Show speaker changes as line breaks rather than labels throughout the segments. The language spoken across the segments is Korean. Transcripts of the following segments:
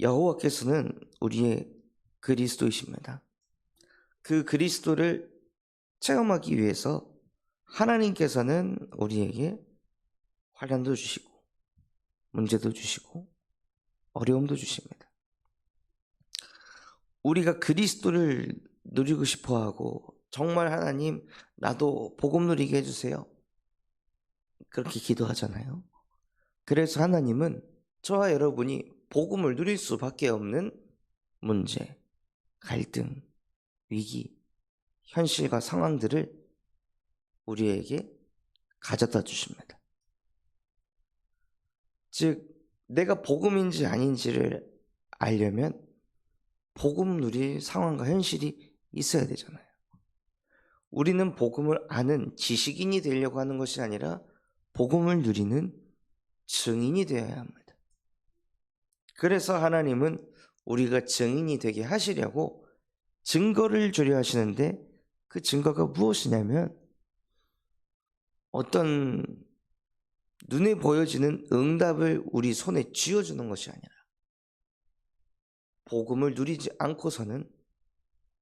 여호와께서는 우리의 그리스도이십니다. 그 그리스도를 체험하기 위해서 하나님께서는 우리에게 환난도 주시고 문제도 주시고 어려움도 주십니다. 우리가 그리스도를 누리고 싶어하고 정말 하나님 나도 복음 누리게 해주세요, 그렇게 기도하잖아요. 그래서 하나님은 저와 여러분이 복음을 누릴 수밖에 없는 문제, 갈등, 위기, 현실과 상황들을 우리에게 가져다 주십니다. 즉 내가 복음인지 아닌지를 알려면 복음 누릴 상황과 현실이 있어야 되잖아요. 우리는 복음을 아는 지식인이 되려고 하는 것이 아니라 복음을 누리는 증인이 되어야 합니다. 그래서 하나님은 우리가 증인이 되게 하시려고 증거를 주려 하시는데, 그 증거가 무엇이냐면 어떤 눈에 보여지는 응답을 우리 손에 쥐어주는 것이 아니라 복음을 누리지 않고서는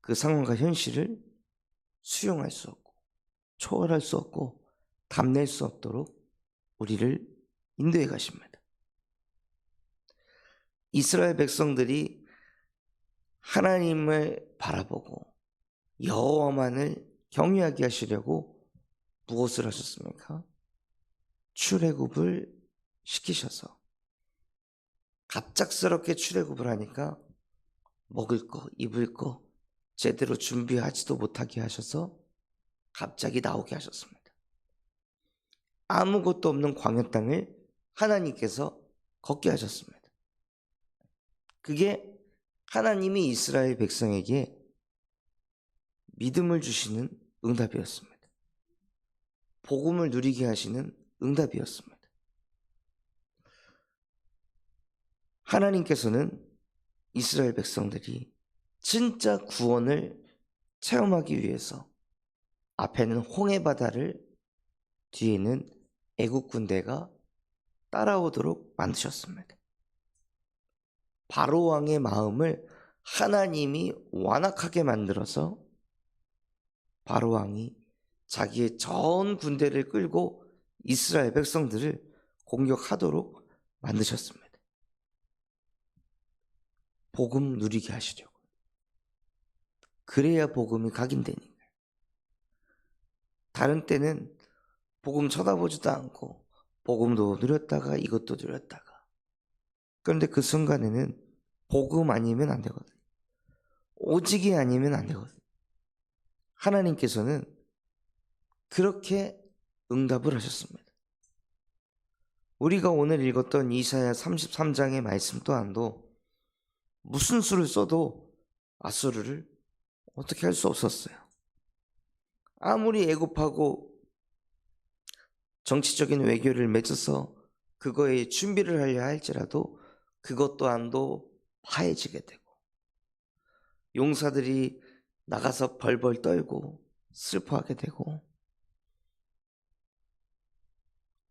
그 상황과 현실을 수용할 수 없고 초월할 수 없고 담낼 수 없도록 우리를 인도해 가십니다. 이스라엘 백성들이 하나님을 바라보고 여호와만을 경외하게 하시려고 무엇을 하셨습니까? 출애굽을 시키셔서 갑작스럽게 출애굽을 하니까 먹을 거 입을 거 제대로 준비하지도 못하게 하셔서 갑자기 나오게 하셨습니다. 아무것도 없는 광야 땅을 하나님께서 걷게 하셨습니다. 그게 하나님이 이스라엘 백성에게 믿음을 주시는 응답이었습니다. 복음을 누리게 하시는 응답이었습니다. 하나님께서는 이스라엘 백성들이 진짜 구원을 체험하기 위해서 앞에는 홍해 바다를, 뒤에는 애국 군대가 따라오도록 만드셨습니다. 바로 왕의 마음을 하나님이 완악하게 만들어서 바로 왕이 자기의 전 군대를 끌고 이스라엘 백성들을 공격하도록 만드셨습니다. 복음 누리게 하시려고. 그래야 복음이 각인되니까. 다른 때는 복음 쳐다보지도 않고 복음도 누렸다가 이것도 누렸다가, 그런데 그 순간에는 복음 아니면 안 되거든요. 오직이 아니면 안 되거든요. 하나님께서는 그렇게 응답을 하셨습니다. 우리가 오늘 읽었던 이사야 33장의 말씀 또한도 무슨 수를 써도 아수르를 어떻게 할 수 없었어요. 아무리 애굽하고 정치적인 외교를 맺어서 그거에 준비를 하려 할지라도 그것 또한도 파해지게 되고, 용사들이 나가서 벌벌 떨고 슬퍼하게 되고,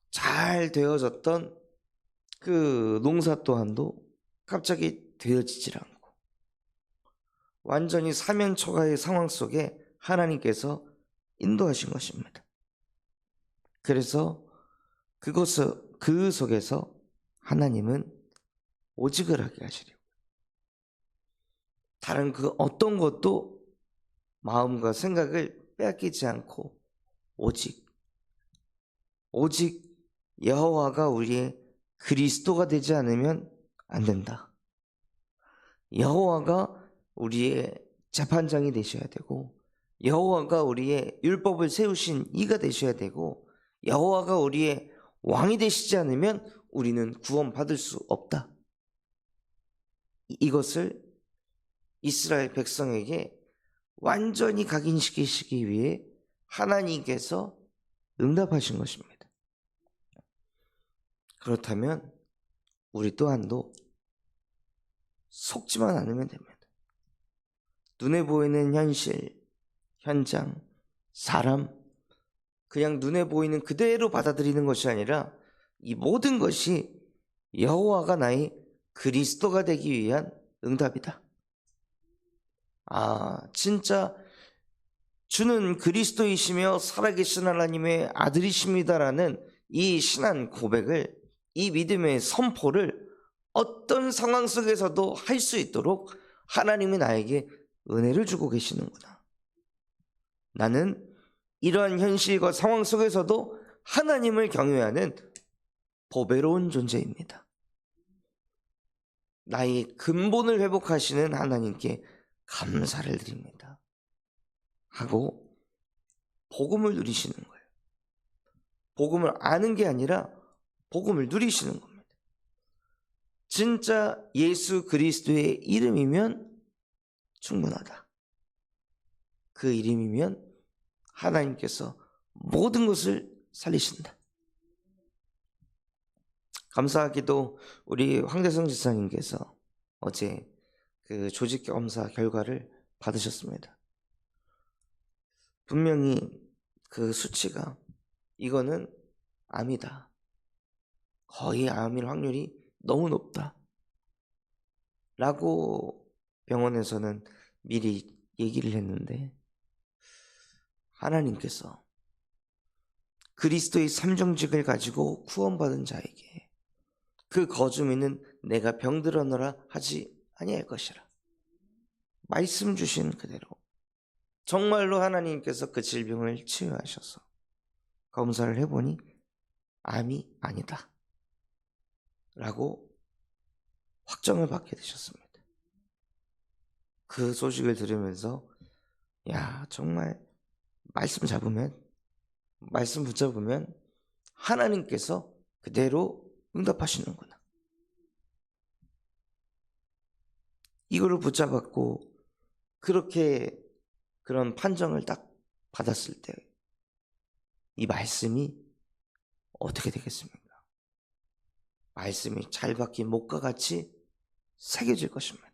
잘 되어졌던 그 농사 또한도 갑자기 되어지질 않고, 완전히 사면초가의 상황 속에 하나님께서 인도하신 것입니다. 그래서 그 속에서 하나님은 오직을 하게 하시려고, 다른 그 어떤 것도 마음과 생각을 빼앗기지 않고 오직 여호와가 우리의 그리스도가 되지 않으면 안 된다. 여호와가 우리의 재판장이 되셔야 되고, 여호와가 우리의 율법을 세우신 이가 되셔야 되고, 여호와가 우리의 왕이 되시지 않으면 우리는 구원받을 수 없다. 이것을 이스라엘 백성에게 완전히 각인시키시기 위해 하나님께서 응답하신 것입니다. 그렇다면 우리 또한도 속지만 않으면 됩니다. 눈에 보이는 현실, 현장, 사람, 그냥 눈에 보이는 그대로 받아들이는 것이 아니라 이 모든 것이 여호와가 나의 그리스도가 되기 위한 응답이다. 진짜 주는 그리스도이시며 살아계신 하나님의 아들이십니다라는 이 신앙 고백을, 이 믿음의 선포를 어떤 상황 속에서도 할 수 있도록 하나님이 나에게 은혜를 주고 계시는구나. 나는 이러한 현실과 상황 속에서도 하나님을 경외하는 보배로운 존재입니다. 나의 근본을 회복하시는 하나님께 감사를 드립니다 하고 복음을 누리시는 거예요. 복음을 아는 게 아니라 복음을 누리시는 겁니다. 진짜 예수 그리스도의 이름이면 충분하다. 그 이름이면 하나님께서 모든 것을 살리신다. 감사하게도 우리 황대성 지사님께서 어제 그 조직 검사 결과를 받으셨습니다. 분명히 그 수치가 이거는 암이다. 거의 암일 확률이 너무 높다. 라고 병원에서는 미리 얘기를 했는데 하나님께서 그리스도의 삼정직을 가지고 구원받은 자에게 그 거주민은 내가 병들어너라 하지 아니할 것이라. 말씀 주신 그대로 정말로 하나님께서 그 질병을 치유하셔서 검사를 해보니 암이 아니다 라고 확정을 받게 되셨습니다. 그 소식을 들으면서 정말 말씀 붙잡으면 하나님께서 그대로 응답하시는구나. 이거를 붙잡았고 그렇게 그런 판정을 딱 받았을 때 이 말씀이 어떻게 되겠습니까? 말씀이 잘 박힌 목과 같이 새겨질 것입니다.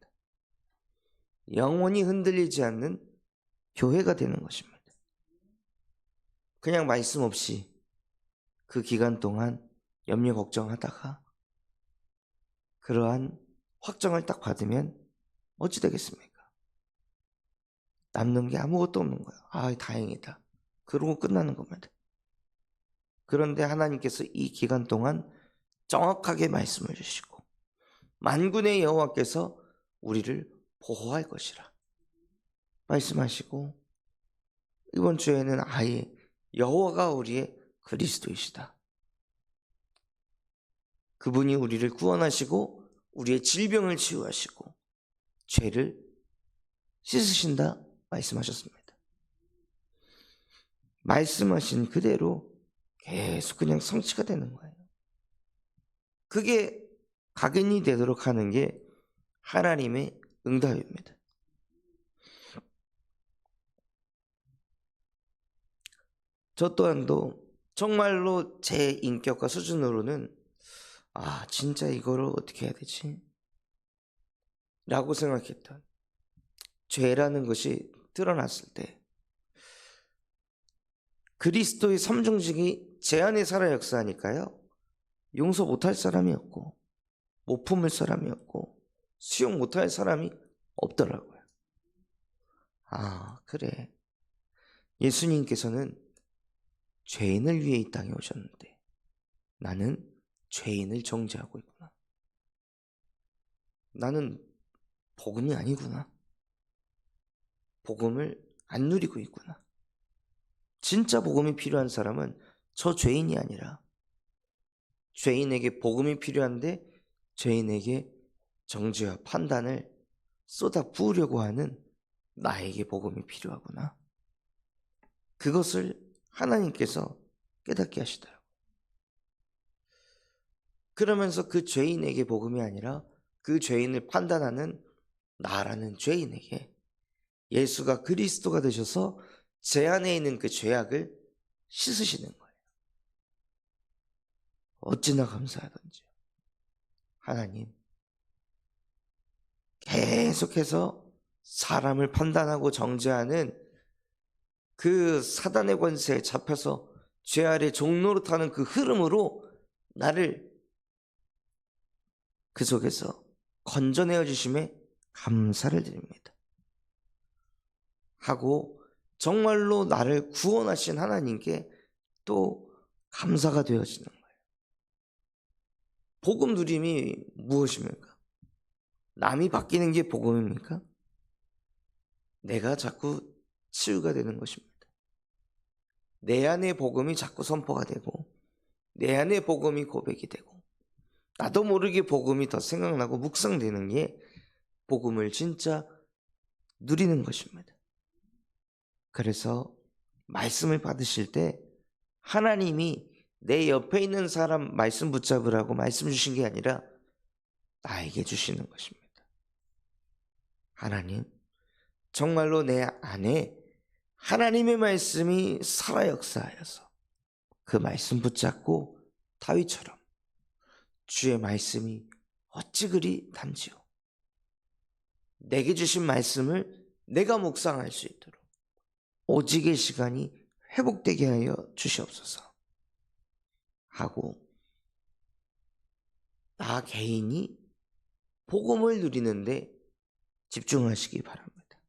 영원히 흔들리지 않는 교회가 되는 것입니다. 그냥 말씀 없이 그 기간 동안 염려 걱정하다가 그러한 확정을 딱 받으면 어찌 되겠습니까? 남는 게 아무것도 없는 거예요. 다행이다. 그러고 끝나는 겁니다. 그런데 하나님께서 이 기간 동안 정확하게 말씀을 주시고 만군의 여호와께서 우리를 보호할 것이라 말씀하시고 이번 주에는 아예 여호와가 우리의 그리스도이시다. 그분이 우리를 구원하시고 우리의 질병을 치유하시고 죄를 씻으신다 말씀하셨습니다. 말씀하신 그대로 계속 그냥 성취가 되는 거예요. 그게 각인이 되도록 하는 게 하나님의 응답입니다. 저 또한도 정말로 제 인격과 수준으로는 진짜 이거를 어떻게 해야 되지? 라고 생각했던 죄라는 것이 드러났을 때 그리스도의 삼중직이 제 안에 살아 역사하니까요. 용서 못할 사람이 없고 못 품을 사람이 없고 수용 못할 사람이 없더라고요. 그래. 예수님께서는 죄인을 위해 이 땅에 오셨는데 나는 죄인을 정죄하고 있구나. 나는 복음이 아니구나. 복음을 안 누리고 있구나. 진짜 복음이 필요한 사람은 저 죄인이 아니라 죄인에게 복음이 필요한데 죄인에게 정죄와 판단을 쏟아 부으려고 하는 나에게 복음이 필요하구나. 그것을 하나님께서 깨닫게 하시더라고요. 그러면서 그 죄인에게 복음이 아니라 그 죄인을 판단하는 나라는 죄인에게 예수가 그리스도가 되셔서 제 안에 있는 그 죄악을 씻으시는 거예요. 어찌나 감사하던지요. 하나님, 계속해서 사람을 판단하고 정죄하는 그 사단의 권세에 잡혀서 죄 아래 종노릇하는 그 흐름으로 나를 그 속에서 건져내어 주심에 감사를 드립니다. 하고 정말로 나를 구원하신 하나님께 또 감사가 되어지는 거예요. 복음 누림이 무엇입니까? 남이 바뀌는 게 복음입니까? 내가 자꾸 치유가 되는 것입니다. 내 안의 복음이 자꾸 선포가 되고 내 안의 복음이 고백이 되고 나도 모르게 복음이 더 생각나고 묵상되는 게 복음을 진짜 누리는 것입니다. 그래서 말씀을 받으실 때 하나님이 내 옆에 있는 사람 말씀 붙잡으라고 말씀 주신 게 아니라 나에게 주시는 것입니다. 하나님, 정말로 내 안에 하나님의 말씀이 살아 역사하여서 그 말씀 붙잡고 다윗처럼 주의 말씀이 어찌 그리 담지요. 내게 주신 말씀을 내가 묵상할 수 있도록 오직의 시간이 회복되게 하여 주시옵소서 하고 나 개인이 복음을 누리는데 집중하시기 바랍니다.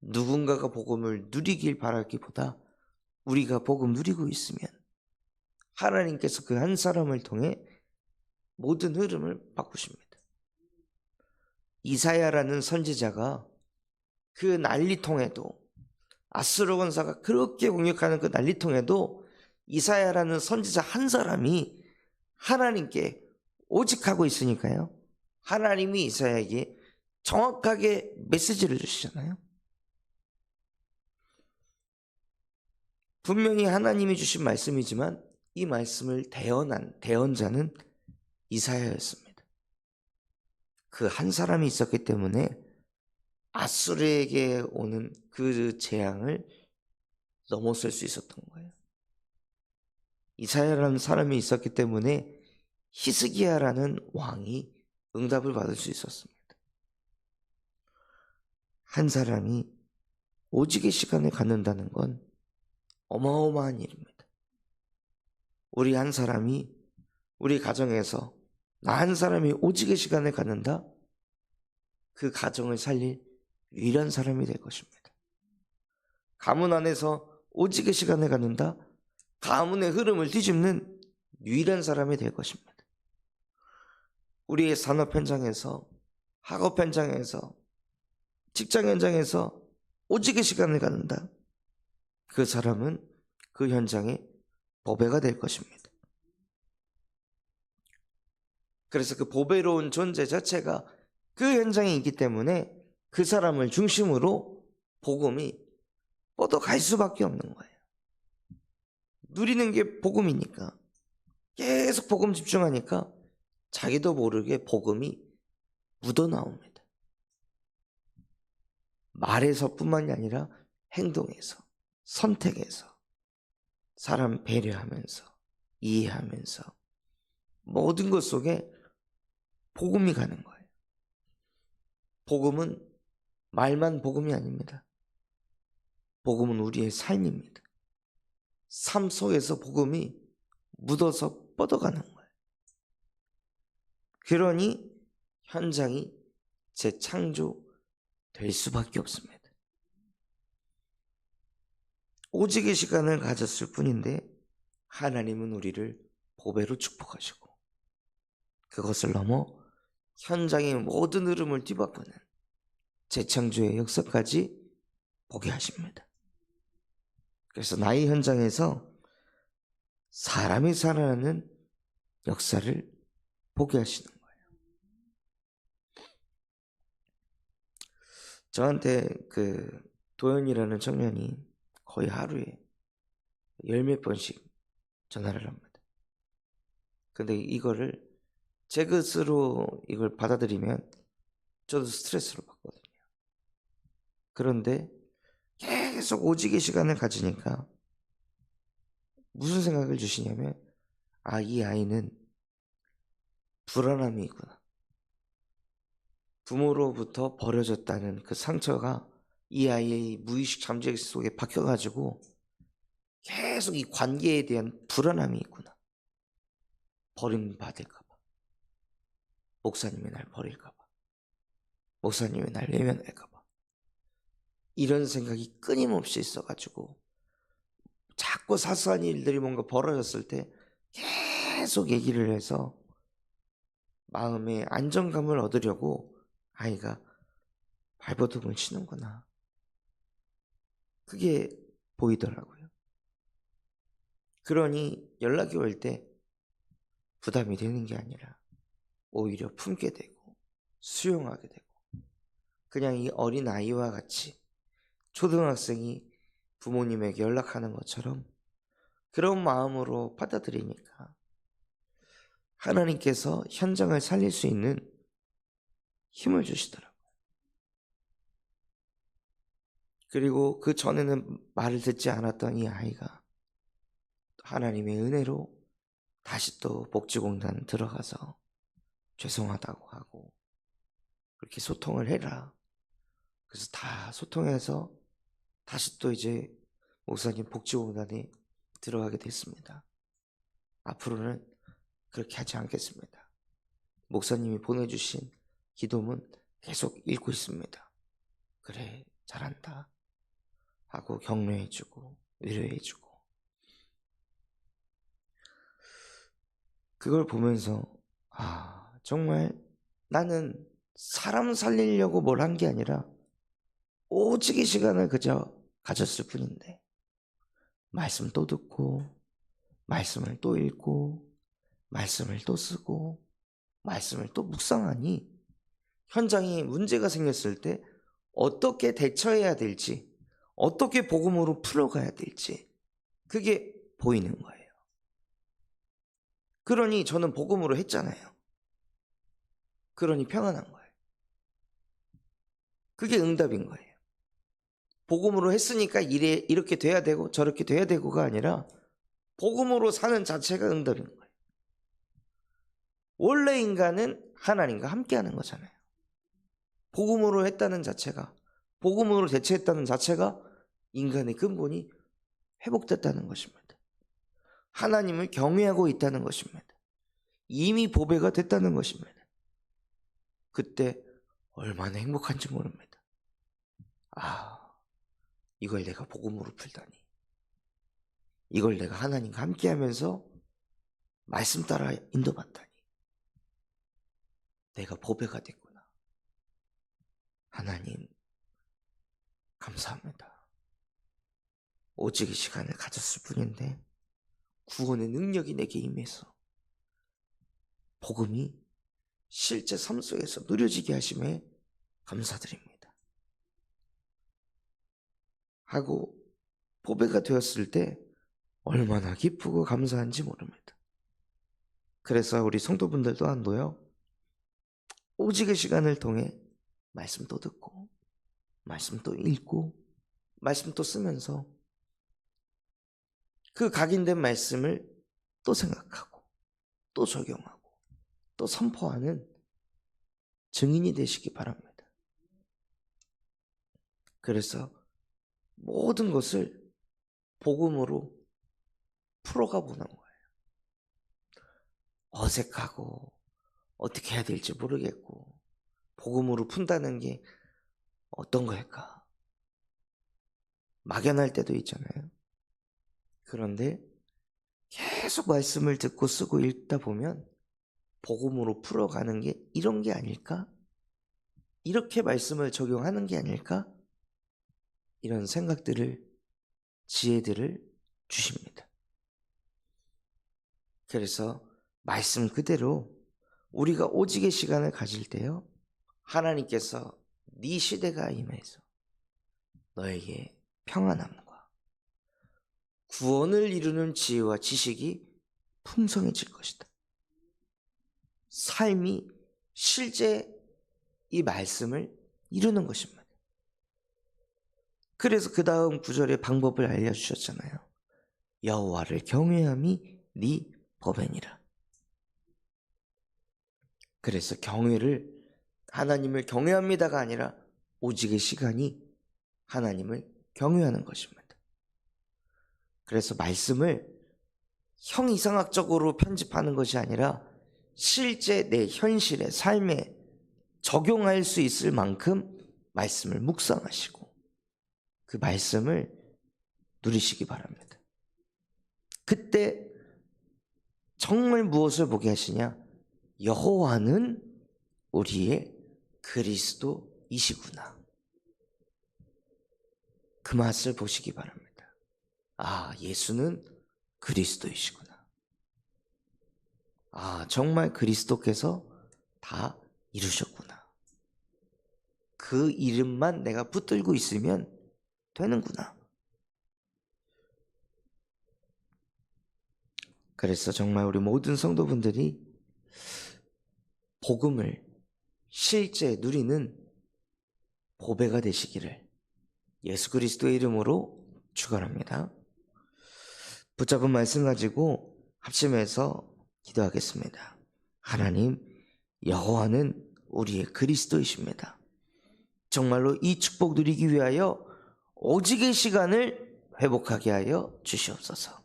누군가가 복음을 누리길 바라기보다 우리가 복음 누리고 있으면 하나님께서 그 한 사람을 통해 모든 흐름을 바꾸십니다. 이사야라는 선지자가 그 난리통에도 아수르 군사가 그렇게 공격하는 그 난리통에도 이사야라는 선지자 한 사람이 하나님께 오직하고 있으니까요. 하나님이 이사야에게 정확하게 메시지를 주시잖아요. 분명히 하나님이 주신 말씀이지만 이 말씀을 대언한 대언자는 이사야였습니다. 그 한 사람이 있었기 때문에 아수르에게 오는 그 재앙을 넘어설 수 있었던 거예요. 이사야라는 사람이 있었기 때문에 히스기야라는 왕이 응답을 받을 수 있었습니다. 한 사람이 오직의 시간을 갖는다는 건 어마어마한 일입니다. 우리 한 사람이 우리 가정에서 나 한 사람이 오직의 시간을 갖는다? 그 가정을 살릴 유일한 사람이 될 것입니다. 가문 안에서 오직의 시간을 갖는다? 가문의 흐름을 뒤집는 유일한 사람이 될 것입니다. 우리의 산업 현장에서, 학업 현장에서, 직장 현장에서 오직의 시간을 갖는다? 그 사람은 그 현장의 보배가 될 것입니다. 그래서 그 보배로운 존재 자체가 그 현장에 있기 때문에 그 사람을 중심으로 복음이 뻗어갈 수밖에 없는 거예요. 누리는 게 복음이니까 계속 복음 집중하니까 자기도 모르게 복음이 묻어나옵니다. 말에서뿐만이 아니라 행동에서, 선택에서, 사람 배려하면서, 이해하면서 모든 것 속에 복음이 가는 거예요. 복음은 말만 복음이 아닙니다. 복음은 우리의 삶입니다. 삶 속에서 복음이 묻어서 뻗어가는 거예요. 그러니 현장이 재창조될 수밖에 없습니다. 오직의 시간을 가졌을 뿐인데 하나님은 우리를 보배로 축복하시고 그것을 넘어 현장의 모든 흐름을 뒤바꾸는 재창조의 역사까지 보게 하십니다. 그래서 나의 현장에서 사람이 살아나는 역사를 보게 하시는 거예요. 저한테 그 도현이라는 청년이 거의 하루에 10몇 번씩 전화를 합니다. 근데 이거를 제 것으로 이걸 받아들이면 저도 스트레스를 받거든요. 그런데 계속 오직의 시간을 가지니까 무슨 생각을 주시냐면 이 아이는 불안함이 있구나. 부모로부터 버려졌다는 그 상처가 이 아이의 무의식 잠재력 속에 박혀가지고 계속 이 관계에 대한 불안함이 있구나. 버림받을까 봐. 목사님이 날 버릴까 봐, 목사님이 날 외면할까 봐, 이런 생각이 끊임없이 있어가지고 자꾸 사소한 일들이 뭔가 벌어졌을 때 계속 얘기를 해서 마음의 안정감을 얻으려고 아이가 발버둥을 치는구나, 그게 보이더라고요. 그러니 연락이 올 때 부담이 되는 게 아니라 오히려 품게 되고 수용하게 되고, 그냥 이 어린 아이와 같이 초등학생이 부모님에게 연락하는 것처럼 그런 마음으로 받아들이니까 하나님께서 현장을 살릴 수 있는 힘을 주시더라고요. 그리고 그 전에는 말을 듣지 않았던 이 아이가 하나님의 은혜로 다시 또 복지공단 들어가서 죄송하다고 하고, 그렇게 소통을 해라. 그래서 다 소통해서 다시 또 이제 목사님 복지공단에 들어가게 됐습니다. 앞으로는 그렇게 하지 않겠습니다. 목사님이 보내주신 기도문 계속 읽고 있습니다. 그래, 잘한다 하고 격려해주고 위로해주고, 그걸 보면서 정말 나는 사람 살리려고 뭘 한 게 아니라 오직 이 시간을 그저 가졌을 뿐인데, 말씀 또 듣고 말씀을 또 읽고 말씀을 또 쓰고 말씀을 또 묵상하니 현장에 문제가 생겼을 때 어떻게 대처해야 될지, 어떻게 복음으로 풀어가야 될지 그게 보이는 거예요. 그러니 저는 복음으로 했잖아요. 그러니 평안한 거예요. 그게 응답인 거예요. 복음으로 했으니까 이렇게 돼야 되고 저렇게 돼야 되고가 아니라 복음으로 사는 자체가 응답인 거예요. 원래 인간은 하나님과 함께하는 거잖아요. 복음으로 했다는 자체가, 복음으로 대처했다는 자체가 인간의 근본이 회복됐다는 것입니다. 하나님을 경외하고 있다는 것입니다. 이미 보배가 됐다는 것입니다. 그때 얼마나 행복한지 모릅니다. 이걸 내가 복음으로 풀다니, 이걸 내가 하나님과 함께하면서 말씀 따라 인도받다니, 내가 보배가 됐구나. 하나님 감사합니다. 오직 이 시간을 가졌을 뿐인데 구원의 능력이 내게 임해서 복음이 실제 삶 속에서 누려지게 하심에 감사드립니다 하고 보배가 되었을 때 얼마나 기쁘고 감사한지 모릅니다. 그래서 우리 성도분들 또한도요, 오직의 시간을 통해 말씀도 듣고 말씀도 읽고 말씀도 쓰면서 그 각인된 말씀을 또 생각하고 또 적용하고 또 선포하는 증인이 되시기 바랍니다. 그래서 모든 것을 복음으로 풀어가 보는 거예요. 어색하고 어떻게 해야 될지 모르겠고 복음으로 푼다는 게 어떤 걸까 막연할 때도 있잖아요. 그런데 계속 말씀을 듣고 쓰고 읽다 보면 복음으로 풀어가는 게 이런 게 아닐까? 이렇게 말씀을 적용하는 게 아닐까? 이런 생각들을, 지혜들을 주십니다. 그래서 말씀 그대로 우리가 오직의 시간을 가질 때요, 하나님께서 네 시대가 임해서 너에게 평안함과 구원을 이루는 지혜와 지식이 풍성해질 것이다. 삶이 실제 이 말씀을 이루는 것입니다. 그래서 그 다음 구절의 방법을 알려주셨잖아요. 여호와를 경외함이 네 법이니라. 그래서 경외를, 하나님을 경외합니다가 아니라 오직의 시간이 하나님을 경외하는 것입니다. 그래서 말씀을 형이상학적으로 편집하는 것이 아니라 실제 내 현실의 삶에 적용할 수 있을 만큼 말씀을 묵상하시고 그 말씀을 누리시기 바랍니다. 그때 정말 무엇을 보게 하시냐? 여호와는 우리의 그리스도이시구나. 그 맛을 보시기 바랍니다. 아, 예수는 그리스도이시구나. 아, 정말 그리스도께서 다 이루셨구나. 그 이름만 내가 붙들고 있으면 되는구나. 그래서 정말 우리 모든 성도분들이 복음을 실제 누리는 보배가 되시기를 예수 그리스도의 이름으로 축원합니다. 붙잡은 말씀 가지고 합심해서 기도하겠습니다. 하나님, 여호와는 우리의 그리스도이십니다. 정말로 이 축복 누리기 위하여 오직의 시간을 회복하게 하여 주시옵소서.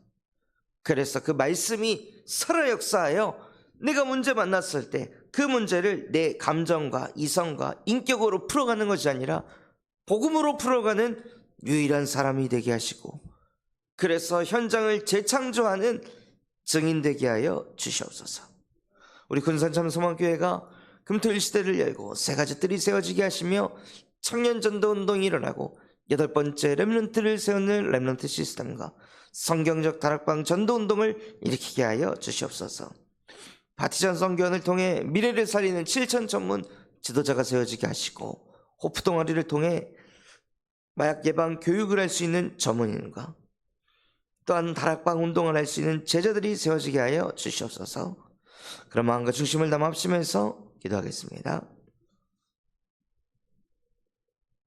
그래서 그 말씀이 살아 역사하여 내가 문제 만났을 때 그 문제를 내 감정과 이성과 인격으로 풀어가는 것이 아니라 복음으로 풀어가는 유일한 사람이 되게 하시고, 그래서 현장을 재창조하는 증인 되게 하여 주시옵소서. 우리 군산참소망교회가 금토일 시대를 열고 세 가지 뜰이 세워지게 하시며 청년 전도 운동이 일어나고 8번째 렘넌트를 세우는 렘넌트 시스템과 성경적 다락방 전도 운동을 일으키게 하여 주시옵소서. 바티전 성교원을 통해 미래를 살리는 7천 전문 지도자가 세워지게 하시고, 호프 동아리를 통해 마약 예방 교육을 할 수 있는 전문인과 또한 다락방 운동을 할 수 있는 제자들이 세워지게 하여 주시옵소서. 그럼 마음과 중심을 담아 합심해서 기도하겠습니다.